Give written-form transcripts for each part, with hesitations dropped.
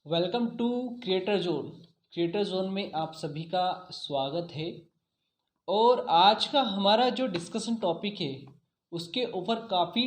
Welcome to creator zone. Creator zone में आप सभी का स्वागत है। और आज का हमारा जो डिस्कशन टॉपिक है उसके ऊपर काफ़ी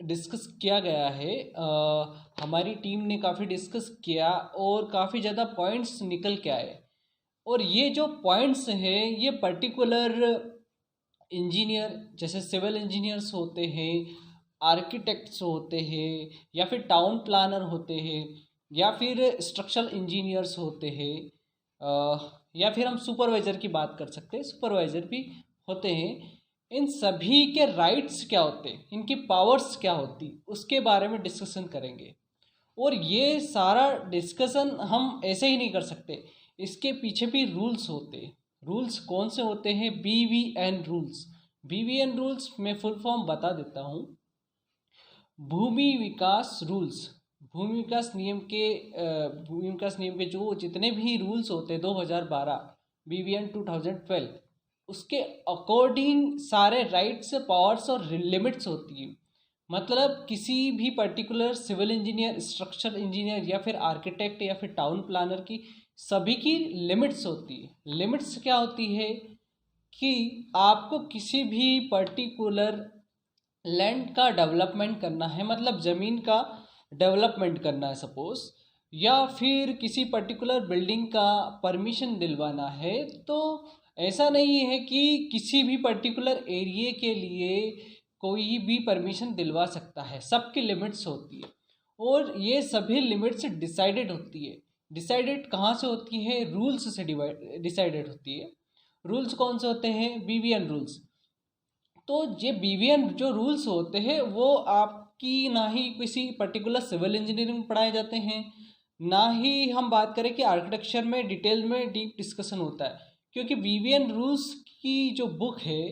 डिस्कस किया गया है। हमारी टीम ने काफ़ी डिस्कस किया और काफ़ी ज़्यादा पॉइंट्स निकल के आए। और ये जो पॉइंट्स हैं ये पर्टिकुलर इंजीनियर जैसे सिविल इंजीनियर्स होते हैं, आर्किटेक्ट्स होते हैं, या फिर टाउन प्लानर होते हैं, या फिर स्ट्रक्चरल इंजीनियर्स होते हैं, या फिर हम सुपरवाइज़र की बात कर सकते हैं, सुपरवाइज़र भी होते हैं। इन सभी के राइट्स क्या होते हैं, इनकी पावर्स क्या होती, उसके बारे में डिस्कशन करेंगे। और ये सारा डिस्कशन हम ऐसे ही नहीं कर सकते, इसके पीछे भी रूल्स होते हैं। रूल्स कौन से होते हैं? BVN rules. BVN रूल्स मैं फुल फॉर्म बता देता हूँ। भूमि विकास रूल्स। भूमि विकास नियम के जो जितने भी रूल्स होते हैं 2012 BVN 2012 उसके अकॉर्डिंग सारे राइट्स, पावर्स और लिमिट्स होती है। मतलब किसी भी particular civil engineer, structural engineer या फिर आर्किटेक्ट या फिर टाउन प्लानर की सभी की लिमिट्स होती है। लिमिट्स क्या होती है कि आपको किसी भी पर्टिकुलर लैंड का डेवलपमेंट करना है, मतलब ज़मीन का डेवलपमेंट करना है सपोज, या फिर किसी पर्टिकुलर बिल्डिंग का परमिशन दिलवाना है, तो ऐसा नहीं है कि किसी भी पर्टिकुलर एरिया के लिए कोई भी परमिशन दिलवा सकता है। सबकी लिमिट्स होती है और ये सभी लिमिट्स डिसाइडेड होती है। डिसाइडेड कहाँ से होती है? रूल्स से डिसाइडेड होती है। रूल्स कौन से होते हैं? BVN rules. तो ये BVN जो रूल्स होते हैं वो आपकी ना ही किसी पर्टिकुलर सिविल इंजीनियरिंग में पढ़ाए जाते हैं, ना ही हम बात करें कि आर्किटेक्चर में डिटेल में डीप डिस्कशन होता है, क्योंकि BVN रूल्स की जो बुक है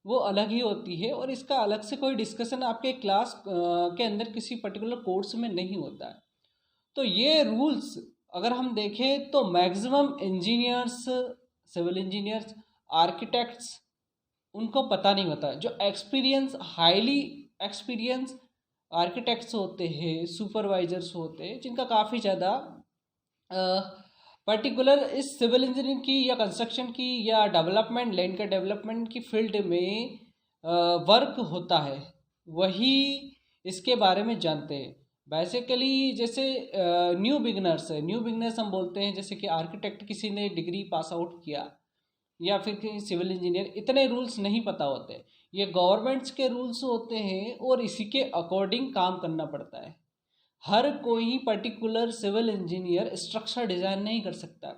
वो अलग ही होती है और इसका अलग से कोई डिस्कशन आपके क्लास के अंदर किसी पर्टिकुलर कोर्स में नहीं होता है। तो ये रूल्स अगर हम देखें तो maximum engineers, civil engineers, architects उनको पता नहीं होता। जो एक्सपीरियंस, हाईली एक्सपीरियंस आर्किटेक्ट्स होते हैं, सुपरवाइजर्स होते हैं, जिनका काफ़ी ज़्यादा पर्टिकुलर इस सिविल इंजीनियरिंग की या कंस्ट्रक्शन की या डेवलपमेंट, लैंड के डेवलपमेंट की फील्ड में वर्क होता है, वही इसके बारे में जानते हैं। बेसिकली जैसे न्यू बिगनर्स है, न्यू बिगनर्स हम बोलते हैं, जैसे कि आर्किटेक्ट किसी ने डिग्री पास आउट किया या फिर कि सिविल इंजीनियर, इतने रूल्स नहीं पता होते। ये गवर्नमेंट्स के रूल्स होते हैं और इसी के अकॉर्डिंग काम करना पड़ता है। हर कोई particular civil engineer structure design नहीं कर सकता।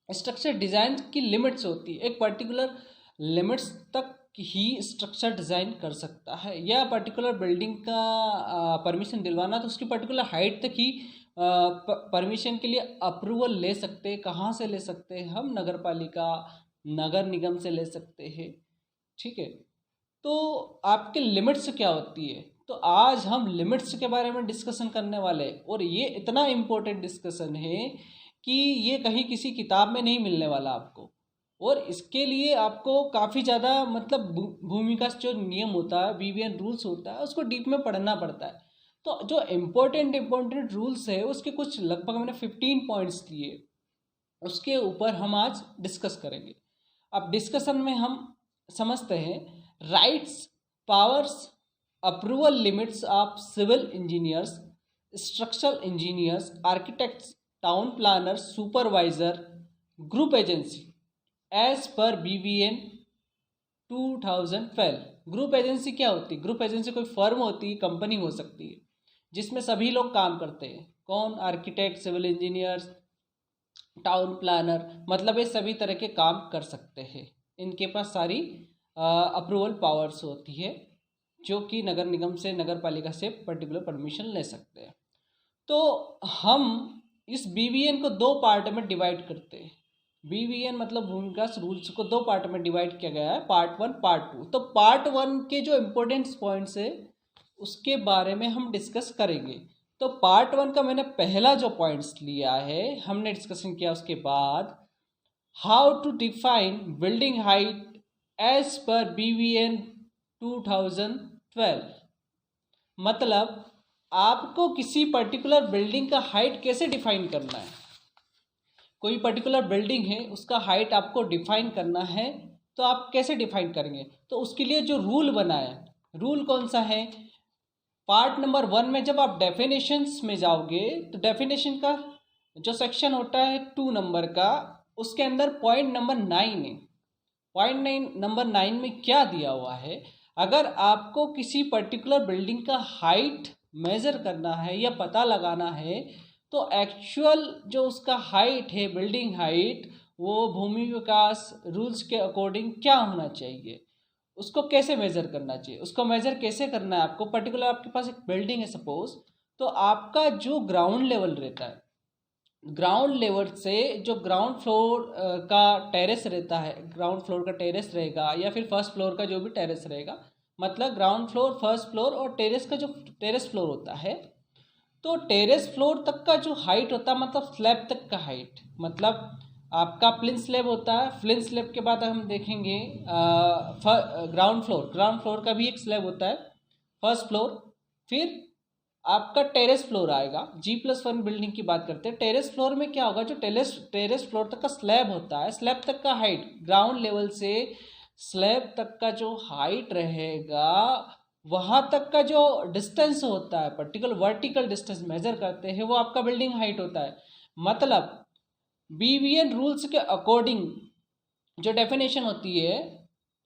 स्ट्रक्चर डिज़ाइन की लिमिट्स होती है, एक पर्टिकुलर लिमिट्स तक ही स्ट्रक्चर डिज़ाइन कर सकता है। या पर्टिकुलर बिल्डिंग का परमिशन दिलवाना तो उसकी पर्टिकुलर हाइट तक ही परमिशन के लिए अप्रूवल ले सकते हैं। कहाँ से ले सकते हैं? हम नगर पालिका, नगर निगम से ले सकते हैं। ठीक है, तो आपके लिमिट्स क्या होती है? तो आज हम लिमिट्स के बारे में डिस्कशन करने वाले हैं और ये इतना इम्पोर्टेंट डिस्कशन है कि ये कहीं किसी किताब में नहीं मिलने वाला आपको। और इसके लिए आपको काफ़ी ज़्यादा मतलब भूमि का जो नियम होता है, BVN रूल्स होता है, उसको डीप में पढ़ना पड़ता है। तो जो इम्पोर्टेंट रूल्स है उसके कुछ लगभग मैंने 15 पॉइंट्स दिए, उसके ऊपर हम आज डिस्कस करेंगे। अब डिस्कशन में हम समझते हैं rights, powers, approval limits of civil engineers, structural engineers, architects, town planner, supervisor, group agency as per BVN 2012। Group agency क्या होती है? ग्रुप एजेंसी कोई फर्म होती है, कंपनी हो सकती है, जिसमें सभी लोग काम करते हैं। कौन? Architect, civil engineers, town planner, मतलब ये सभी तरह के काम कर सकते हैं। इनके पास सारी अप्रूवल पावर्स होती है, जो कि नगर निगम से, नगर पालिका से पर्टिकुलर परमिशन ले सकते हैं। तो हम इस BVN को दो पार्ट में डिवाइड करते हैं। BVN मतलब भूमि विकास रूल्स को दो पार्ट में डिवाइड किया गया है, पार्ट 1, पार्ट 2। तो पार्ट 1 के जो इम्पोर्टेंट पॉइंट्स है उसके बारे में हम डिस्कस करेंगे। तो पार्ट 1 का मैंने पहला जो पॉइंट्स लिया है, हमने डिस्कशन किया उसके बाद, how to define building height as per BVN 2012। मतलब आपको किसी पर्टिकुलर बिल्डिंग का हाइट कैसे डिफाइन करना है। कोई पर्टिकुलर बिल्डिंग है, उसका हाइट आपको डिफाइन करना है, तो आप कैसे डिफाइन करेंगे। तो उसके लिए जो रूल बना है, रूल कौन सा है, पार्ट नंबर 1 में जब आप डेफिनेशंस में जाओगे तो डेफिनेशन का जो सेक्शन होता है 2 नंबर का, उसके अंदर पॉइंट नंबर 9 है। पॉइंट नंबर 9 में क्या दिया हुआ है, अगर आपको किसी पर्टिकुलर बिल्डिंग का हाइट मेज़र करना है या पता लगाना है, तो एक्चुअल जो उसका हाइट है, बिल्डिंग हाइट, वो भूमि विकास रूल्स के अकॉर्डिंग क्या होना चाहिए, उसको कैसे मेज़र करना चाहिए। उसको मेज़र कैसे करना है आपको, पर्टिकुलर आपके पास एक बिल्डिंग है सपोज, तो आपका जो ग्राउंड लेवल रहता है, ग्राउंड लेवल से जो ग्राउंड फ्लोर का टेरेस रहता है, ग्राउंड फ्लोर का टेरेस रहेगा या फिर फर्स्ट फ्लोर का जो भी टेरेस रहेगा, मतलब ग्राउंड फ्लोर, फर्स्ट फ्लोर और टेरेस का जो टेरेस फ्लोर होता है, तो टेरेस फ्लोर तक का जो हाइट होता है, मतलब स्लैब तक का हाइट, मतलब आपका प्लिन स्लैब होता है। प्लिन स्लैब के बाद हम देखेंगे ग्राउंड फ्लोर, ग्राउंड फ्लोर का भी एक स्लैब होता है, फर्स्ट फ्लोर, फिर आपका टेरेस फ्लोर आएगा। G+1 बिल्डिंग की बात करते हैं, टेरेस फ्लोर में क्या होगा, जो टेरेस फ्लोर तक का स्लैब होता है, स्लैब तक का हाइट, ग्राउंड लेवल से स्लैब तक का जो हाइट रहेगा, वहाँ तक का जो डिस्टेंस होता है, पर्टिकुलर वर्टिकल डिस्टेंस मेजर करते हैं, वो आपका बिल्डिंग हाइट होता है। मतलब BVN रूल्स के अकॉर्डिंग जो डेफिनेशन होती है,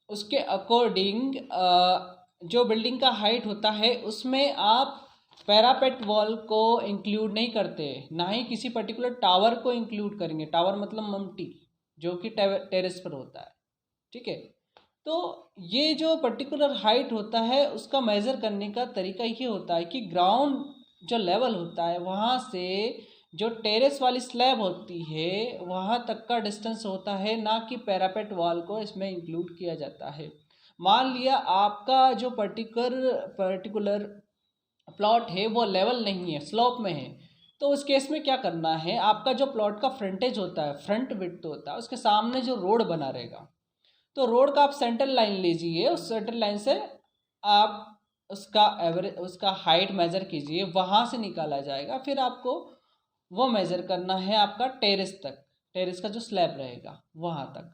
उसके अकॉर्डिंग जो बिल्डिंग का हाइट होता है, उसमें आप पैरापेट वॉल को इंक्लूड नहीं करते, ना ही किसी पर्टिकुलर टावर को इंक्लूड करेंगे। टावर मतलब ममटी, जो कि टेरेस पर होता है, ठीक है। तो ये जो पर्टिकुलर हाइट होता है, उसका मेज़र करने का तरीका ये होता है कि ग्राउंड जो लेवल होता है, वहाँ से जो टेरेस वाली स्लैब होती है, वहाँ तक का डिस्टेंस होता है, ना कि पैरापेट वॉल को इसमें इंक्लूड किया जाता है। मान लिया आपका जो पर्टिकुलर प्लॉट है वो लेवल नहीं है, स्लोप में है, तो उस केस में क्या करना है, आपका जो प्लॉट का फ्रंटेज होता है, फ्रंट विड्थ होता है, उसके सामने जो रोड बना रहेगा, तो रोड का आप सेंटर लाइन लीजिए, उस सेंटर लाइन से आप उसका एवरेज, उसका हाइट मेज़र कीजिए, वहाँ से निकाला जाएगा। फिर आपको वो मेज़र करना है आपका टेरेस तक, टेरेस का जो स्लैब रहेगा वहाँ तक,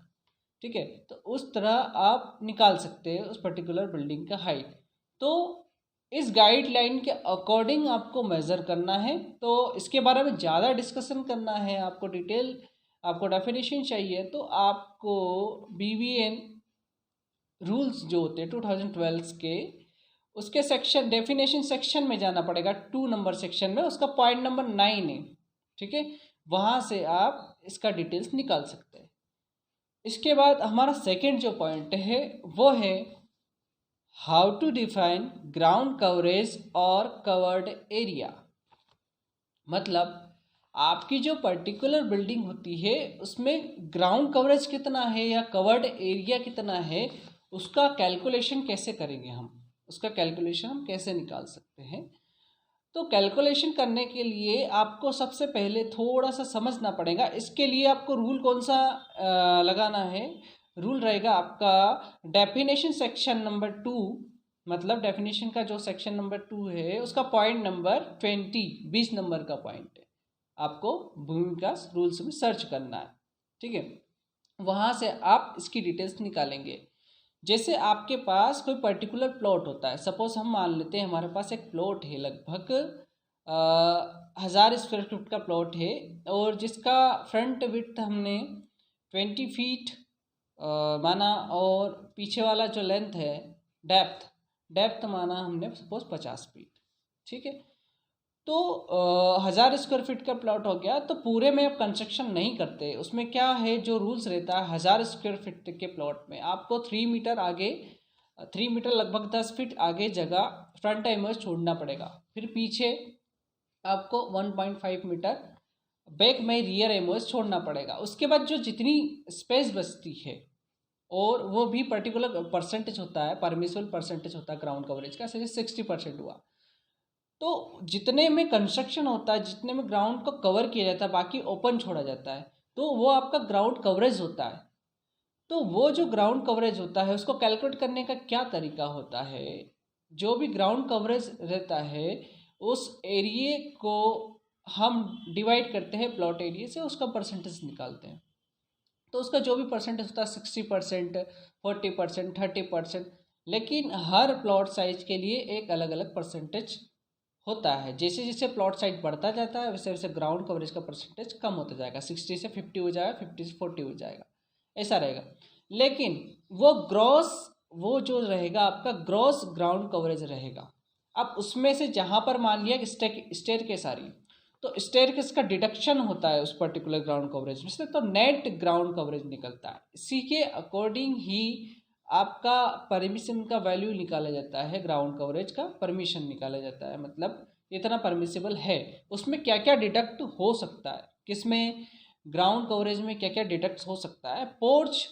ठीक है। तो उस तरह आप निकाल सकते हैं उस पर्टिकुलर बिल्डिंग का हाइट। तो इस गाइडलाइन के अकॉर्डिंग आपको मेज़र करना है। तो इसके बारे में ज़्यादा डिस्कशन करना है, आपको डिटेल, आपको डेफिनेशन चाहिए, तो आपको BVN रूल्स जो होते हैं 2012 के, उसके सेक्शन डेफिनेशन सेक्शन में जाना पड़ेगा, 2 नंबर सेक्शन में, उसका पॉइंट नंबर 9 है, ठीक है। वहाँ से आप इसका डिटेल्स निकाल सकते हैं। इसके बाद हमारा सेकंड जो पॉइंट है वो है how to define ground coverage और कवर्ड एरिया। मतलब आपकी जो पर्टिकुलर बिल्डिंग होती है, उसमें ग्राउंड कवरेज कितना है या कवर्ड एरिया कितना है, उसका कैलकुलेशन कैसे करेंगे हम, उसका कैलकुलेशन हम कैसे निकाल सकते हैं। तो कैलकुलेशन करने के लिए आपको सबसे पहले थोड़ा सा समझना पड़ेगा। इसके लिए आपको रूल कौन सा लगाना है, रूल रहेगा आपका डेफिनेशन सेक्शन नंबर 2, मतलब डेफिनेशन का जो सेक्शन नंबर 2 है, उसका पॉइंट नंबर 20 नंबर का पॉइंट है, आपको भूमि विकास रूल्स में सर्च करना है, ठीक है। वहाँ से आप इसकी डिटेल्स निकालेंगे। जैसे आपके पास कोई पर्टिकुलर प्लॉट होता है, सपोज हम मान लेते हैं हमारे पास एक प्लॉट है, लगभग 1000 स्क्वायर फीट का प्लॉट है, और जिसका फ्रंट विड्थ हमने 20 फीट माना, और पीछे वाला जो लेंथ है, डेप्थ माना हमने सपोज 50 फीट, ठीक है। तो 1000 स्क्वायर फीट का प्लॉट हो गया, तो पूरे में आप कंस्ट्रक्शन नहीं करते। उसमें क्या है, जो रूल्स रहता है 1000 स्क्वायर फीट के प्लॉट में आपको 3 मीटर आगे, 3 मीटर लगभग 10 फीट आगे जगह फ्रंट इमेज छोड़ना पड़ेगा, फिर पीछे आपको 1.5 मीटर बैक में रियर इमेज छोड़ना पड़ेगा। उसके बाद जो जितनी स्पेस बचती है, और वो भी पर्टिकुलर परसेंटेज होता है, परमिसिबल परसेंटेज होता है ग्राउंड कवरेज का, जैसे 60% हुआ, तो जितने में कंस्ट्रक्शन होता है, जितने में ग्राउंड को कवर किया जाता है, बाकी ओपन छोड़ा जाता है, तो वो आपका ग्राउंड कवरेज होता है। तो वो जो ग्राउंड कवरेज होता है, उसको कैलकुलेट करने का क्या तरीका होता है, जो भी ग्राउंड कवरेज रहता है उस एरिए को हम डिवाइड करते हैं प्लॉट एरिया से, उसका परसेंटेज निकालते हैं। तो उसका जो भी परसेंटेज होता है 60%, 40%, 30%, लेकिन हर प्लॉट साइज के लिए एक अलग अलग परसेंटेज होता है। जैसे जैसे प्लॉट साइज बढ़ता जाता है वैसे वैसे ग्राउंड कवरेज का परसेंटेज कम होता जाएगा, 60 से 50 हो जाएगा, 50 से 40 हो जाएगा, ऐसा रहेगा। लेकिन वो जो रहेगा आपका ग्रॉस ग्राउंड कवरेज रहेगा। अब उसमें से जहाँ पर मान लिया कि स्टेयरकेस आ रही है, तो स्टेयरकेस का डिडक्शन होता है उस पर्टिकुलर ग्राउंड कवरेज में से, तो नेट ग्राउंड कवरेज निकलता है। इसी के अकॉर्डिंग ही आपका परमिशन का वैल्यू निकाला जाता है, ग्राउंड कवरेज का परमिशन निकाला जाता है, मतलब इतना परमिसिबल है, उसमें क्या क्या डिडक्ट हो सकता है, किसमें ग्राउंड कवरेज में क्या क्या डिडक्ट हो सकता है। पोर्च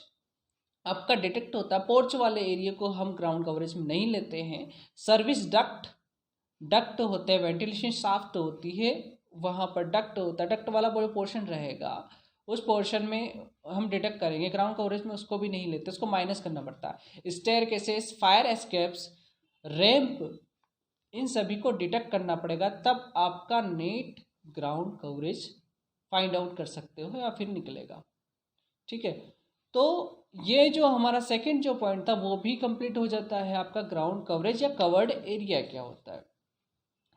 आपका डिटेक्ट होता है, पोर्च वाले एरिया को हम ग्राउंड कवरेज में नहीं लेते हैं। सर्विस डक्ट होते हैं, वेंटिलेशन शाफ्ट होती है, वहाँ पर डक्ट होता है, डक्ट वाला कोई पोर्शन रहेगा, उस पोर्शन में हम डिटेक्ट करेंगे। ग्राउंड कवरेज में उसको भी नहीं लेते, उसको माइनस करना पड़ता है। स्टेयरकेसेस, फायर एस्केप्स, रैंप, इन सभी को डिटेक्ट करना पड़ेगा, तब आपका net ground coverage find out कर सकते हो या फिर निकलेगा। ठीक है, तो ये जो हमारा सेकंड जो पॉइंट था वो भी कंप्लीट हो जाता है। आपका ग्राउंड कवरेज या कवर्ड एरिया क्या होता है,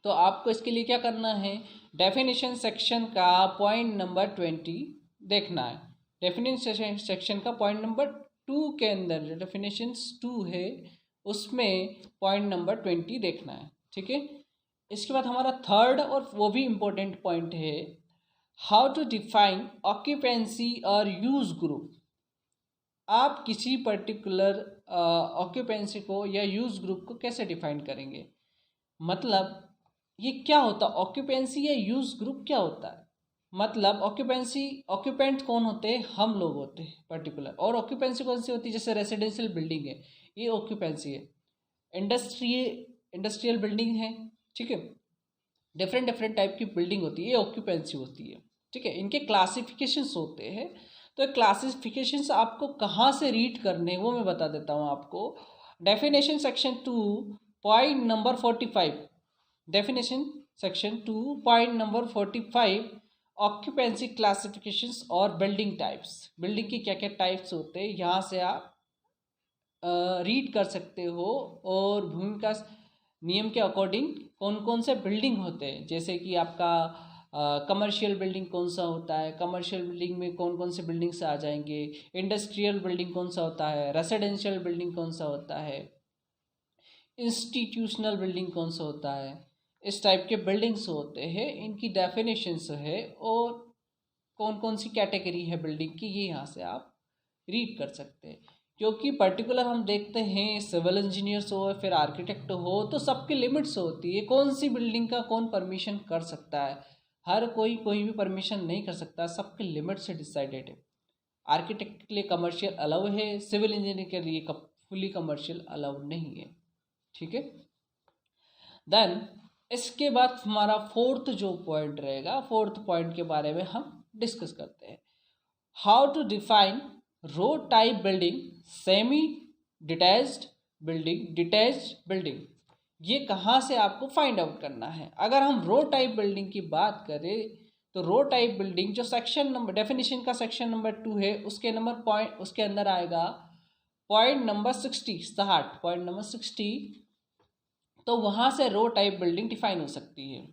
तो आपको इसके लिए क्या करना है, डेफिनेशन सेक्शन का पॉइंट नंबर 20 देखना है। डेफिनेशन सेक्शन का पॉइंट नंबर 2 के अंदर जो डेफिनेशन 2 है उसमें पॉइंट नंबर 20 देखना है। ठीक है, इसके बाद हमारा थर्ड और वो भी इम्पोर्टेंट पॉइंट है, हाउ टू डिफाइन ऑक्यूपेंसी और यूज ग्रुप। आप किसी पर्टिकुलर ऑक्यूपेंसी को या यूज ग्रुप को कैसे डिफाइन करेंगे, मतलब ये क्या होता है, ऑक्यूपेंसी या यूज ग्रुप क्या होता है। मतलब ऑक्यूपेंट कौन होते हैं, हम लोग होते हैं पर्टिकुलर, और ऑक्यूपेंसी कौन सी होती है, जैसे रेसिडेंशियल बिल्डिंग है ये ऑक्यूपेंसी है, इंडस्ट्रियल बिल्डिंग है, ठीक है, डिफरेंट टाइप की बिल्डिंग होती है, ये ऑक्यूपेंसी होती है। ठीक है, इनके क्लासिफिकेशंस होते हैं, तो क्लासिफिकेशंस आपको कहाँ से रीड करने हैं वो मैं बता देता हूँ आपको। Definition section 2 point number 45, definition section 2 point number 45, occupancy classifications और बिल्डिंग टाइप्स, बिल्डिंग की क्या क्या टाइप्स होते हैं यहाँ से आप रीड कर सकते हो, और भूमि का नियम के अकॉर्डिंग कौन कौन से बिल्डिंग होते हैं, जैसे कि आपका कमर्शियल बिल्डिंग कौन सा होता है, कमर्शियल बिल्डिंग में कौन कौन से बिल्डिंग्स आ जाएंगे, इंडस्ट्रियल बिल्डिंग कौन सा होता है, रेसिडेंशियल बिल्डिंग कौन सा होता है, इंस्टीट्यूशनल बिल्डिंग कौन सा होता है, इस टाइप के बिल्डिंग्स होते हैं, इनकी डेफिनेशंस है, और कौन कौन सी कैटेगरी है बिल्डिंग की, ये यहाँ से आप रीड कर सकते हैं। क्योंकि पर्टिकुलर हम देखते हैं सिविल इंजीनियर्स हो फिर आर्किटेक्ट हो, तो सबकी लिमिट्स होती है, कौन सी बिल्डिंग का कौन परमिशन कर सकता है, हर कोई भी परमिशन नहीं कर सकता, सबके लिमिट से डिसाइडेड है। आर्किटेक्ट के लिए कमर्शियल अलाउ है, सिविल इंजीनियर के लिए फुली कमर्शियल अलाउ नहीं है। ठीक है, देन इसके बाद हमारा फोर्थ जो पॉइंट रहेगा, फोर्थ पॉइंट के बारे में हम डिस्कस करते हैं, how to define row type building, semi detached building, detached building, ये कहाँ से आपको फाइंड आउट करना है। अगर हम रो टाइप बिल्डिंग की बात करें तो रो टाइप बिल्डिंग जो सेक्शन नंबर, डेफिनेशन का सेक्शन नंबर 2 है, उसके नंबर पॉइंट, उसके अंदर आएगा पॉइंट नंबर 60, पॉइंट नंबर 60, तो वहाँ से रो टाइप बिल्डिंग डिफाइन हो सकती है।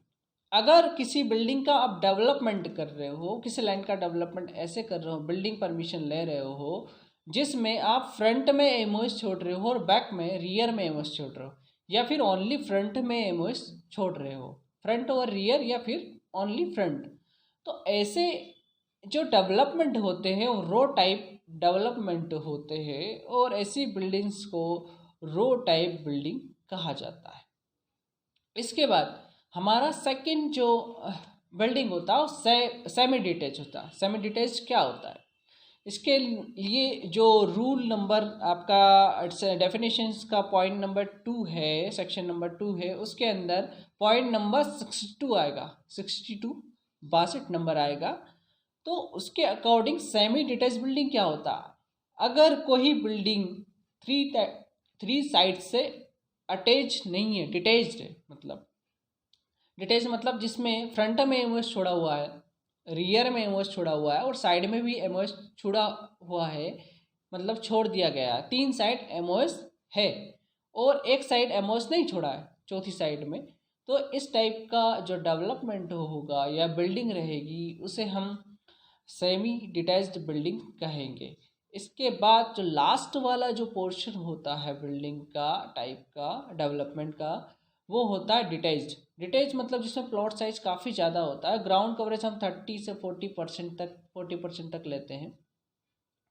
अगर किसी बिल्डिंग का आप डेवलपमेंट कर रहे हो, किसी लैंड का डेवलपमेंट ऐसे कर रहे हो, बिल्डिंग परमिशन ले रहे हो जिसमें आप फ्रंट में एमओएस छोड़ रहे हो और बैक में रियर में एमओएस छोड़ रहे हो, या फिर ओनली फ्रंट में एमओएस छोड़ रहे हो, फ्रंट और रियर या फिर ओनली फ्रंट, तो ऐसे जो डेवलपमेंट होते हैं वो रो टाइप डेवलपमेंट होते हैं, और ऐसी बिल्डिंग्स को रो टाइप बिल्डिंग कहा जाता है। इसके बाद हमारा सेकंड जो बिल्डिंग होता है वो सेमी डिटेच होता है। सेमी डिटेच क्या होता है, इसके लिए जो रूल नंबर आपका डेफिनेशंस का पॉइंट नंबर 2 है, सेक्शन नंबर 2 है, उसके अंदर पॉइंट नंबर 62 आएगा, 62 नंबर आएगा। तो उसके अकॉर्डिंग सेमी डिटेच बिल्डिंग क्या होता है, अगर कोई बिल्डिंग थ्री साइड से अटैच नहीं है, डिटेच्ड है, मतलब डिटैच मतलब जिसमें फ्रंट में एमओएस छोड़ा हुआ है, रियर में एमओएस छोड़ा हुआ है और साइड में भी एमओएस छोड़ा हुआ है, मतलब छोड़ दिया गया है। 3 साइड एमओएस है और एक साइड एमओएस नहीं छोड़ा है चौथी साइड में। तो इस टाइप का जो डेवलपमेंट होगा या बिल्डिंग रहेगी उसे हम सेमी डिटैच्ड बिल्डिंग कहेंगे। इसके बाद जो लास्ट वाला जो पोर्शन होता है बिल्डिंग का टाइप का डेवलपमेंट का, वो होता है डिटैच्ड। डिटैच मतलब जिसमें प्लॉट साइज काफ़ी ज़्यादा होता है। ग्राउंड कवरेज हम 30 से 40% तक लेते हैं,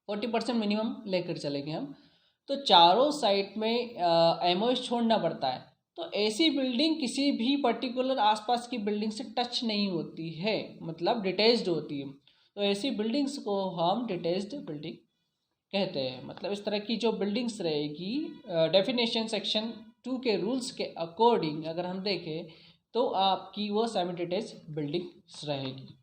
40% मिनिमम लेकर चलेंगे हम। तो चारों साइड में एमओएस छोड़ना पड़ता है। तो ऐसी बिल्डिंग किसी भी पर्टिकुलर आसपास की बिल्डिंग से टच नहीं होती है, मतलब डिटैच्ड होती है। तो ऐसी बिल्डिंग्स को हम डिटैच्ड बिल्डिंग कहते हैं। मतलब इस तरह की जो बिल्डिंग्स रहेगी, डेफिनेशन सेक्शन 2 के रूल्स के अकॉर्डिंग अगर हम देखें तो आपकी वो सेमी डिटैच्ड बिल्डिंग्स रहेगी।